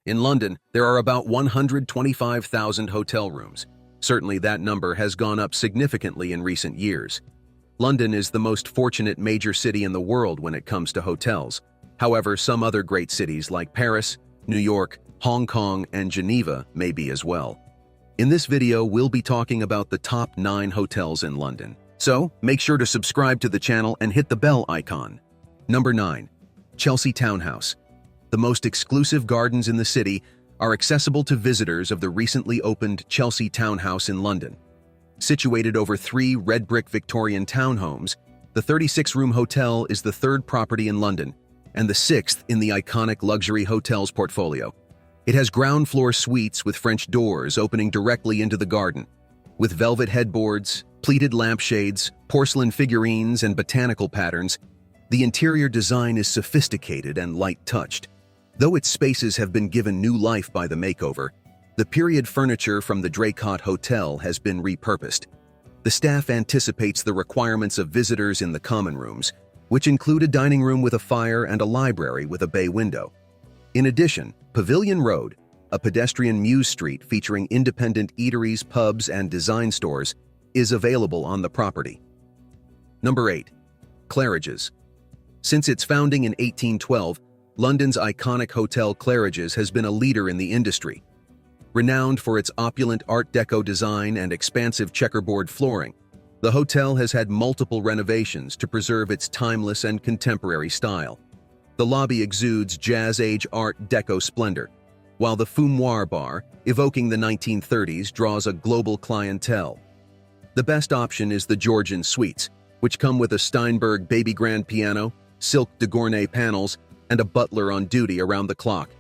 In London, there are about 125,000 hotel rooms. Certainly that number has gone up significantly in recent years. London is the most fortunate major city in the world when it comes to hotels. However, some other great cities like Paris, New York, Hong Kong, and Geneva may be as well. In this video, we'll be talking about the top 9 hotels in London. So, make sure to subscribe to the channel and hit the bell icon. Number 9. Chelsea Townhouse. The most exclusive gardens in the city are accessible to visitors of the recently opened Chelsea Townhouse in London. Situated over 3 red brick Victorian townhomes, the 36-room hotel is the 3rd property in London and the 6th in the iconic luxury hotels portfolio. It has ground floor suites with French doors opening directly into the garden. With velvet headboards, pleated lampshades, porcelain figurines, and botanical patterns, the interior design is sophisticated and light-touched. Though its spaces have been given new life by the makeover, the period furniture from the Draycott Hotel has been repurposed. The staff anticipates the requirements of visitors in the common rooms, which include a dining room with a fire and a library with a bay window. In addition, Pavilion Road, a pedestrian muse street featuring independent eateries, pubs, and design stores, is available on the property. Number 8. Claridge's. Since its founding in 1812, London's iconic hotel Claridge's has been a leader in the industry. Renowned for its opulent Art Deco design and expansive checkerboard flooring, the hotel has had multiple renovations to preserve its timeless and contemporary style. The lobby exudes Jazz-age Art Deco splendor, while the Fumoir bar, evoking the 1930s, draws a global clientele. The best option is the Georgian suites, which come with a Steinberg baby grand piano, silk de Gournay panels, and a butler on duty around the clock.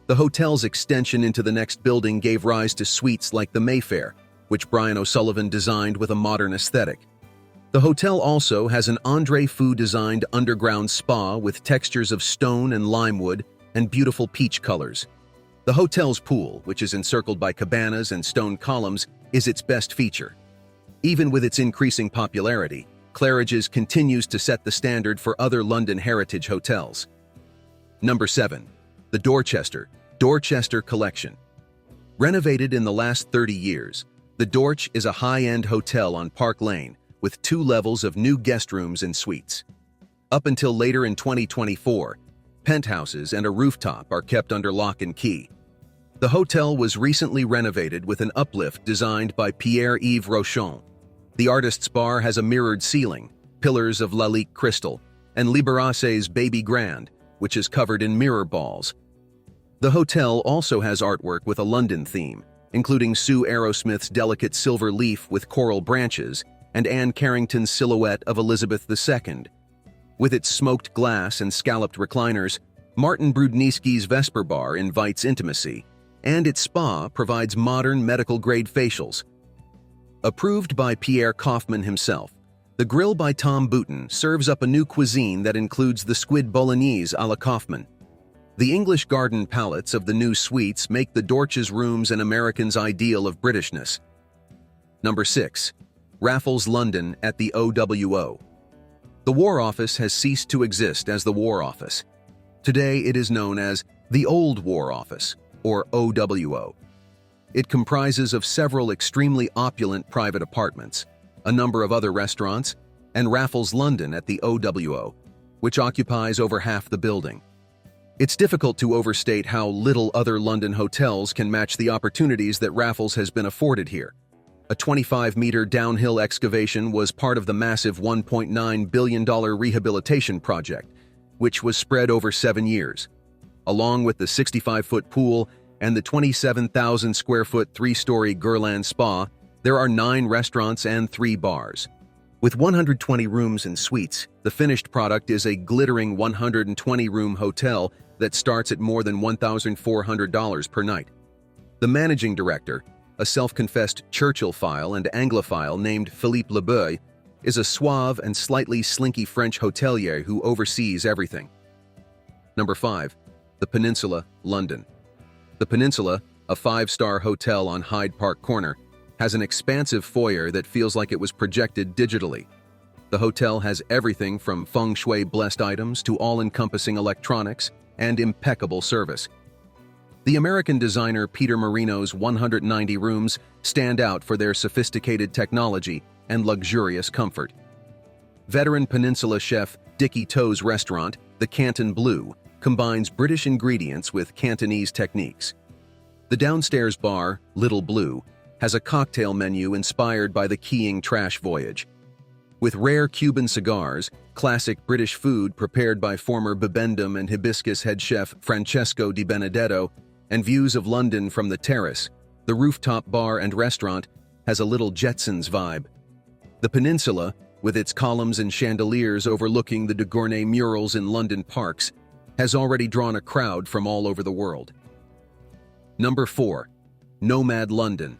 The hotel's extension into the next building gave rise to suites like the Mayfair, which Brian O'Sullivan designed with a modern aesthetic. The hotel also has an André Fu-designed underground spa with textures of stone and limewood and beautiful peach colors. The hotel's pool, which is encircled by cabanas and stone columns, is its best feature. Even with its increasing popularity, Claridge's continues to set the standard for other London heritage hotels. Number 7. The Dorchester Collection. Renovated in the last 30 years, the Dorch is a high-end hotel on Park Lane with 2 levels of new guest rooms and suites. Up until later in 2024, penthouses and a rooftop are kept under lock and key. The hotel was recently renovated with an uplift designed by Pierre-Yves Rochon. The artist's bar has a mirrored ceiling, pillars of Lalique crystal, and Liberace's Baby Grand, which is covered in mirror balls. The hotel also has artwork with a London theme, including Sue Arrowsmith's delicate silver leaf with coral branches and Anne Carrington's silhouette of Elizabeth II. With its smoked glass and scalloped recliners, Martin Brudniski's Vesper Bar invites intimacy, and its spa provides modern medical-grade facials. Approved by Pierre Kaufman himself, the Grill by Tom Bouton serves up a new cuisine that includes the squid bolognese à la Kaufman. The English garden palettes of the new suites make the Dorch's rooms an American's ideal of Britishness. Number 6. Raffles London at the OWO. The War Office has ceased to exist as the War Office. Today it is known as the Old War Office, or OWO. It comprises of several extremely opulent private apartments, a number of other restaurants, and Raffles London at the OWO, which occupies over half the building. It's difficult to overstate how little other London hotels can match the opportunities that Raffles has been afforded here. A 25-meter downhill excavation was part of the massive $1.9 billion rehabilitation project, which was spread over 7 years. Along with the 65-foot pool and the 27,000-square-foot 3-story Guerlain Spa, there are 9 restaurants and 3 bars. With 120 rooms and suites, the finished product is a glittering 120-room hotel that starts at more than $1,400 per night. The managing director, a self-confessed Churchillophile and Anglophile named Philippe Lebeuil, is a suave and slightly slinky French hotelier who oversees everything. Number 5. The Peninsula London. The Peninsula, a 5-star hotel on Hyde Park Corner, has an expansive foyer that feels like it was projected digitally. The hotel has everything from feng shui-blessed items to all-encompassing electronics and impeccable service. The American designer Peter Marino's 190 rooms stand out for their sophisticated technology and luxurious comfort. Veteran Peninsula chef Dicky To's restaurant, the Canton Blue, combines British ingredients with Cantonese techniques. The downstairs bar, Little Blue, has a cocktail menu inspired by the Keying trash voyage. With rare Cuban cigars, classic British food prepared by former Bibendum and Hibiscus head chef Francesco Di Benedetto, and views of London from the terrace, the rooftop bar and restaurant has a little Jetsons vibe. The Peninsula, with its columns and chandeliers overlooking the de Gournay murals in London parks, has already drawn a crowd from all over the world. Number 4. Nomad London.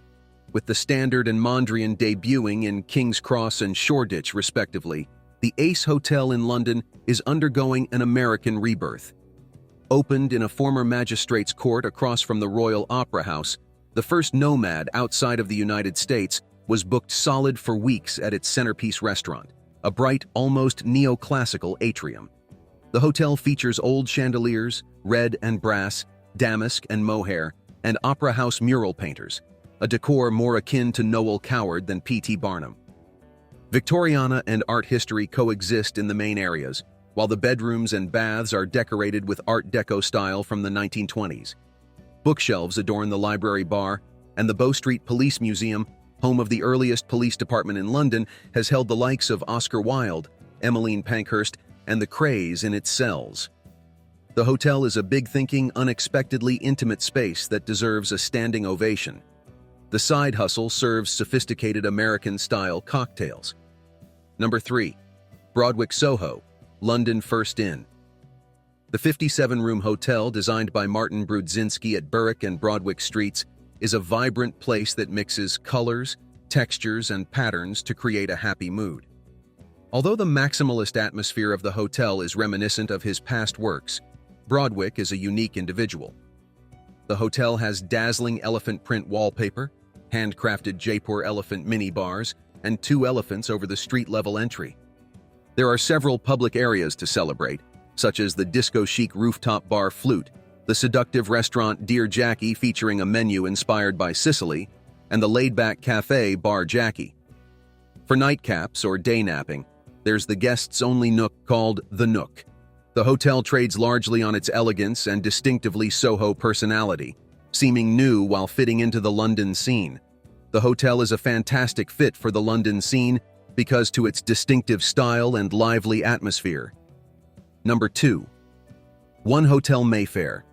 With the Standard and Mondrian debuting in King's Cross and Shoreditch, respectively, the Ace Hotel in London is undergoing an American rebirth. Opened in a former magistrate's court across from the Royal Opera House, the first Nomad outside of the United States was booked solid for weeks at its centerpiece restaurant, a bright, almost neoclassical atrium. The hotel features old chandeliers, red and brass, damask and mohair, and opera house mural painters, a decor more akin to Noel Coward than P.T. Barnum. Victoriana and art history coexist in the main areas, while the bedrooms and baths are decorated with Art Deco style from the 1920s. Bookshelves adorn the library bar, and the Bow Street Police Museum, home of the earliest police department in London, has held the likes of Oscar Wilde, Emmeline Pankhurst, and the Craze in its cells. The hotel is a big-thinking, unexpectedly intimate space that deserves a standing ovation. The side hustle serves sophisticated American-style cocktails. Number 3. Broadwick Soho, London First Inn. The 57-room hotel, designed by Martin Brudzinski at Berwick and Broadwick Streets, is a vibrant place that mixes colors, textures, and patterns to create a happy mood. Although the maximalist atmosphere of the hotel is reminiscent of his past works, Broadwick is a unique individual. The hotel has dazzling elephant print wallpaper, handcrafted Jaipur elephant minibars, and 2 elephants over the street-level entry. There are several public areas to celebrate, such as the disco-chic rooftop bar Flute, the seductive restaurant Dear Jackie featuring a menu inspired by Sicily, and the laid-back cafe Bar Jackie. For nightcaps or day napping, there's the guests-only nook called The Nook. The hotel trades largely on its elegance and distinctively Soho personality, seeming new while fitting into the London scene. The hotel is a fantastic fit for the London scene because to its distinctive style and lively atmosphere. Number 2. 1 Hotel Mayfair.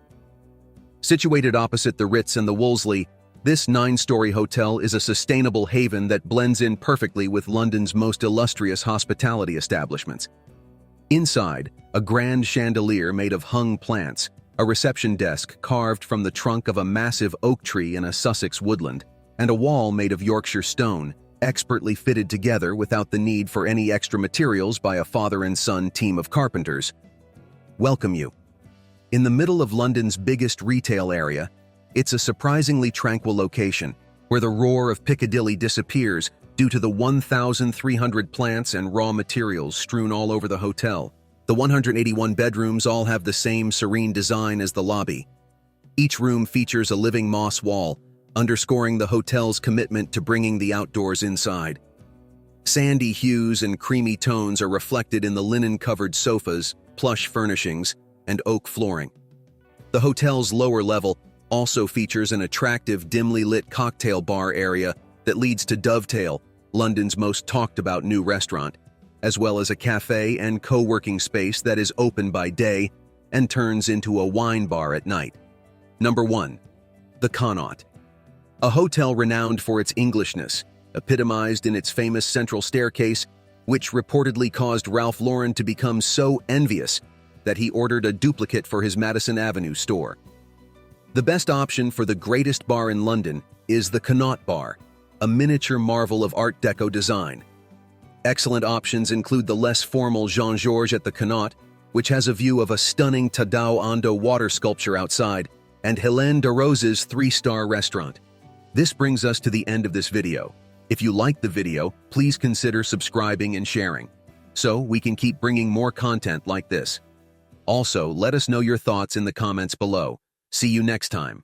Situated opposite the Ritz and the Wolseley, this 9-story hotel is a sustainable haven that blends in perfectly with London's most illustrious hospitality establishments. Inside, a grand chandelier made of hung plants, a reception desk carved from the trunk of a massive oak tree in a Sussex woodland, and a wall made of Yorkshire stone, expertly fitted together without the need for any extra materials by a father and son team of carpenters, welcome you. In the middle of London's biggest retail area, it's a surprisingly tranquil location where the roar of Piccadilly disappears due to the 1,300 plants and raw materials strewn all over the hotel. The 181 bedrooms all have the same serene design as the lobby. Each room features a living moss wall, underscoring the hotel's commitment to bringing the outdoors inside. Sandy hues and creamy tones are reflected in the linen-covered sofas, plush furnishings, and oak flooring. The hotel's lower level also features an attractive dimly lit cocktail bar area that leads to Dovetail, London's most talked-about new restaurant, as well as a cafe and co-working space that is open by day and turns into a wine bar at night. Number 1. The Connaught. A hotel renowned for its Englishness, epitomized in its famous central staircase, which reportedly caused Ralph Lauren to become so envious that he ordered a duplicate for his Madison Avenue store. The best option for the greatest bar in London is the Connaught Bar, a miniature marvel of Art Deco design. Excellent options include the less formal Jean-Georges at the Connaught, which has a view of a stunning Tadao Ando water sculpture outside, and Hélène de Rose's 3-star restaurant. This brings us to the end of this video. If you liked the video, please consider subscribing and sharing, so we can keep bringing more content like this. Also, let us know your thoughts in the comments below. See you next time.